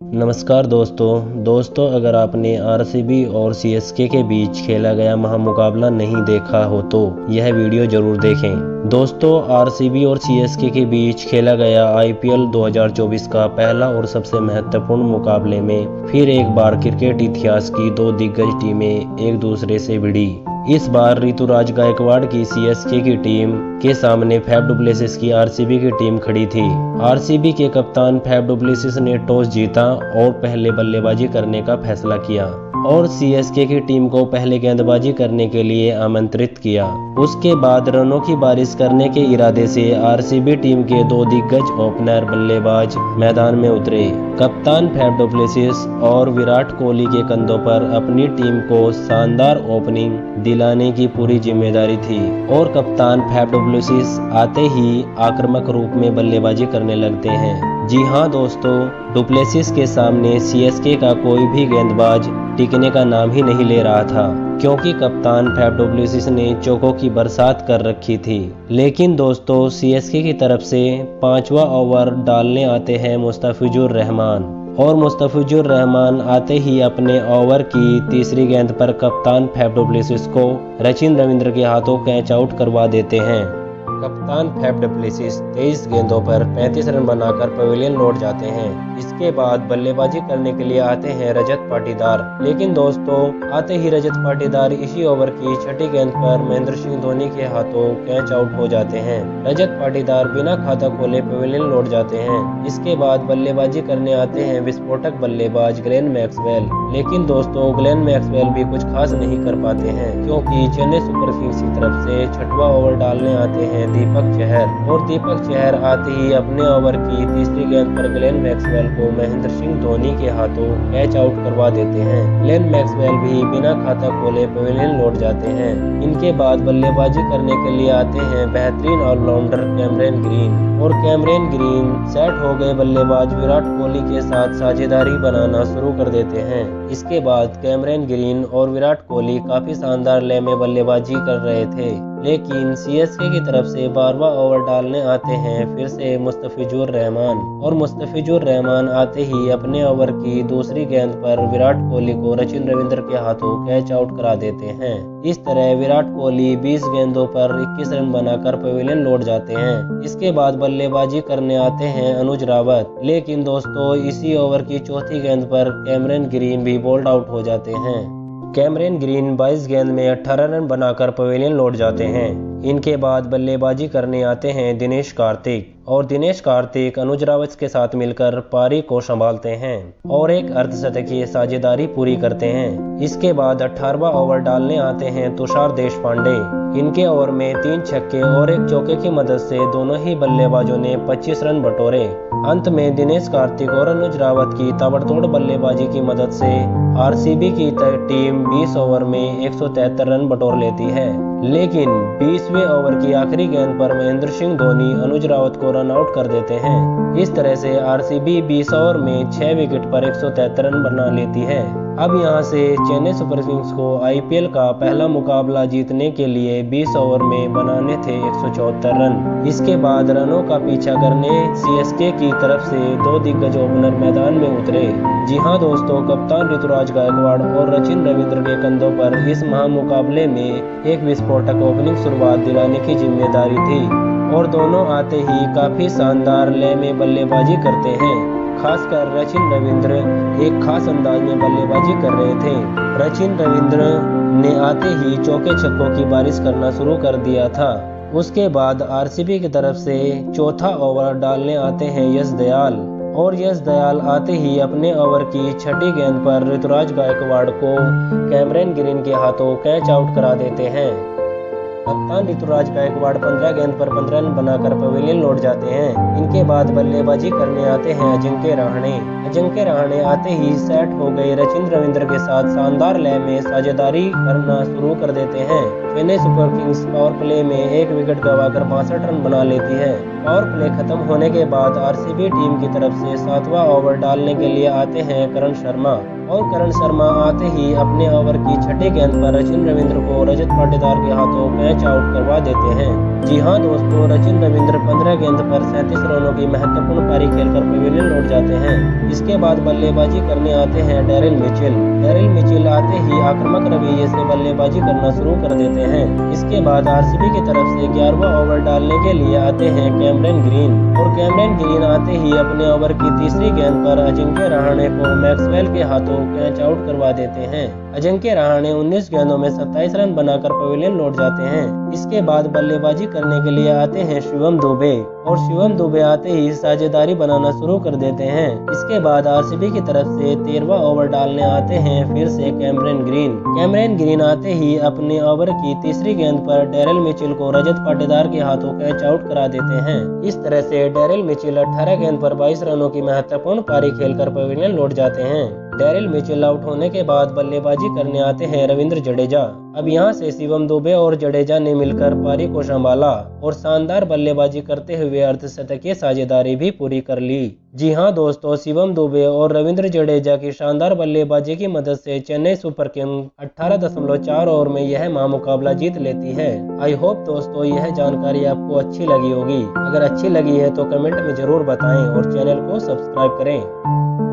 नमस्कार दोस्तों अगर आपने आरसीबी और सीएसके के बीच खेला गया महामुकाबला नहीं देखा हो तो यह वीडियो जरूर देखें। दोस्तों, आरसीबी और सीएसके के बीच खेला गया आईपीएल 2024 का पहला और सबसे महत्वपूर्ण मुकाबले में फिर एक बार क्रिकेट इतिहास की दो दिग्गज टीमें एक दूसरे से भिड़ी। इस बार ऋतुराज गायकवाड़ की सीएसके की टीम के सामने फैफ डु प्लेसिस की आरसीबी की टीम खड़ी थी। आरसीबी के कप्तान फैफ डु प्लेसिस ने टॉस जीता और पहले बल्लेबाजी करने का फैसला किया और सीएसके की टीम को पहले गेंदबाजी करने के लिए आमंत्रित किया। उसके बाद रनों की बारिश करने के इरादे से आरसीबी टीम के दो दिग्गज ओपनर बल्लेबाज मैदान में उतरे। कप्तान फैफ डु प्लेसिस और विराट कोहली के कंधों पर अपनी टीम को शानदार ओपनिंग दिलाने की पूरी जिम्मेदारी थी और कप्तान फैफ डु प्लेसिस आते ही आक्रामक रूप में बल्लेबाजी करने लगते हैं। जी हाँ दोस्तों, डु प्लेसिस के सामने सीएसके का कोई भी गेंदबाज टिकने का नाम ही नहीं ले रहा था क्योंकि कप्तान फैफ डु प्लेसिस ने चौकों की बरसात कर रखी थी। लेकिन दोस्तों, सीएसके की तरफ से पांचवा ओवर डालने आते हैं मुस्तफिजुर रहमान और मुस्तफिजुर रहमान आते ही अपने ओवर की तीसरी गेंद पर कप्तान फैफ डु प्लेसिस को सचिन रविंद्र के हाथों कैच आउट करवा देते हैं। कप्तान फैफ डु प्लेसिस 23 गेंदों पर 35 रन बनाकर पवेलियन लौट जाते हैं। इसके बाद बल्लेबाजी करने के लिए आते हैं रजत पाटीदार। लेकिन दोस्तों, आते ही रजत पाटीदार इसी ओवर की छठी गेंद पर महेंद्र सिंह धोनी के हाथों कैच आउट हो जाते हैं। रजत पाटीदार बिना खाता खोले पवेलियन लौट जाते हैं। इसके बाद बल्लेबाजी करने आते हैं विस्फोटक बल्लेबाज ग्लेन मैक्सवेल। लेकिन दोस्तों, ग्लेन मैक्सवेल भी कुछ खास नहीं कर पाते हैं क्योंकि चेन्नई सुपर किंग्स की तरफ से छठवां ओवर डालने आते हैं दीपक चहर और दीपक चहर आते ही अपने ओवर की तीसरी गेंद पर ग्लेन मैक्सवेल को महेंद्र सिंह धोनी के हाथों कैच आउट करवा देते हैं। ग्लेन मैक्सवेल भी बिना खाता खोले पवेलियन लौट जाते हैं। इनके बाद बल्लेबाजी करने के लिए आते हैं बेहतरीन ऑलराउंडर कैमरन ग्रीन और कैमरन ग्रीन सेट हो गए बल्लेबाज विराट कोहली के साथ साझेदारी बनाना शुरू कर देते हैं। इसके बाद कैमरन ग्रीन और विराट कोहली काफी शानदार लय में बल्लेबाजी कर रहे थे। लेकिन सीएसके की तरफ से 12वां ओवर डालने आते हैं फिर से मुस्तफिजुर रहमान और मुस्तफिजुर रहमान आते ही अपने ओवर की दूसरी गेंद पर विराट कोहली को सचिन रविंद्र के हाथों कैच आउट करा देते हैं। इस तरह विराट कोहली 20 गेंदों पर 21 रन बनाकर पवेलियन लौट जाते हैं। इसके बाद बल्लेबाजी करने आते हैं अनुज रावत। लेकिन दोस्तों, इसी ओवर की चौथी गेंद पर कैमरन ग्रीन भी बोल्ड आउट हो जाते हैं। कैमरन ग्रीन 22 गेंद में 18 रन बनाकर पवेलियन लौट जाते हैं। इनके बाद बल्लेबाजी करने आते हैं दिनेश कार्तिक और दिनेश कार्तिक अनुज रावत के साथ मिलकर पारी को संभालते हैं और एक अर्धशतकीय साझेदारी पूरी करते हैं। इसके बाद 18वां ओवर डालने आते हैं तुषार देशपांडे। इनके ओवर में 3 छक्के और एक चौके की मदद से दोनों ही बल्लेबाजों ने 25 रन बटोरे। अंत में दिनेश कार्तिक और अनुज रावत की ताबड़तोड़ बल्लेबाजी की मदद से आरसीबी की टीम 20 ओवर में 173 रन बटोर लेती है। लेकिन 20वें ओवर की आखिरी गेंद पर महेंद्र सिंह धोनी अनुज रावत को रन आउट कर देते हैं। इस तरह से आरसीबी 20 ओवर में 6 विकेट पर 173 रन बना लेती है। अब यहां से चेन्नई सुपर किंग्स को आईपीएल का पहला मुकाबला जीतने के लिए 20 ओवर में बनाने थे 174 रन। इसके बाद रनों का पीछा करने सीएसके की तरफ से दो दिग्गज ओपनर मैदान में उतरे। जी हां दोस्तों, कप्तान ऋतुराज गायकवाड़ और सचिन रविंद्र के कंधों पर इस महामुकाबले में एक विस्फोटक ओपनिंग शुरुआत दिलाने की जिम्मेदारी थी और दोनों आते ही काफी शानदार लय में बल्लेबाजी करते हैं। खासकर सचिन रविंद्र एक खास अंदाज में बल्लेबाजी कर रहे थे। सचिन रविंद्र ने आते ही चौके छक्कों की बारिश करना शुरू कर दिया था। उसके बाद आरसीबी की तरफ से चौथा ओवर डालने आते हैं यश दयाल और यश दयाल आते ही अपने ओवर की छठी गेंद पर ऋतुराज गायकवाड़ को कैमरन ग्रीन के हाथों कैच आउट करा देते हैं। कप्तान ऋतुराज गायकवाड़ 15 गेंद पर 15 रन बनाकर पवेलियन लौट जाते हैं। इनके बाद बल्लेबाजी करने आते हैं अजिंक्य रहाणे। अजिंक्य रहाणे आते ही सेट हो गए सचिन रविंद्र के साथ शानदार लय में साझेदारी करना शुरू कर देते हैं। Chennai super Kings power play में 1 विकेट गंवाकर 62 रन बना लेती है। पावर प्ले खत्म होने के बाद आरसीबी टीम की तरफ से 7वां ओवर डालने के लिए आते हैं करण शर्मा और करण शर्मा आते ही अपने ओवर की छठी गेंद पर रचिन रविंद्र को रजत पाटीदार के हाथों कैच आउट करवा देते हैं। जी हां दोस्तों, रचिन रविंद्र 15 गेंद पर 37 रनों की महत्वपूर्ण पारी खेलकर पवेलियन लौट जाते हैं। इसके बाद बल्लेबाजी करने आते हैं डेरिल मिचेल। डेरिल मिचेल आते ही आक्रामक रवैये से बल्लेबाजी करना शुरू कर देते हैं। इसके बाद आरसीबी की तरफ से 11वां ओवर डालने के लिए आते हैं कैमरन ग्रीन, और कैमरन ग्रीन आते ही अपने ओवर की तीसरी गेंद पर अजिंक्य रहाणे को मैक्सवेल के हाथों कैच आउट करवा देते हैं। अजिंक्य रहाणे 19 गेंदों में 27 रन बनाकर पवेलियन लौट जाते हैं। इसके बाद बल्लेबाजी करने के लिए आते हैं शिवम दुबे, और शिवम दुबे आते ही साझेदारी बनाना शुरू कर देते हैं। इसके बाद आरसीबी की तरफ से 13वां ओवर डालने आते हैं फिर से कैमरन ग्रीन। कैमरन ग्रीन आते ही अपने ओवर की तीसरी गेंद पर डेरिल मिचेल को रजत पाटीदार के हाथों कैच आउट करा देते हैं। इस तरह से डेरिल मिचेल 18 गेंद पर 22 रनों की महत्वपूर्ण पारी खेलकर पवेलियन लौट जाते हैं। डेरिल मिचेल आउट होने के बाद बल्लेबाजी करने आते हैं रविंद्र जडेजा। अब यहां से शिवम दुबे और जडेजा ने मिलकर पारी को संभाला और शानदार बल्लेबाजी करते हुए अर्धशतकीय साझेदारी भी पूरी कर ली। जी हां दोस्तों, शिवम दुबे और रविंद्र जडेजा की शानदार बल्लेबाजी की मदद से चेन्नई सुपर किंग्स 18.4 ओवर में यह महामुकाबला जीत लेती है। आई होप दोस्तों यह जानकारी आपको अच्छी लगी होगी। अगर अच्छी लगी है तो कमेंट में जरूर बताएं और चैनल को सब्सक्राइब करें।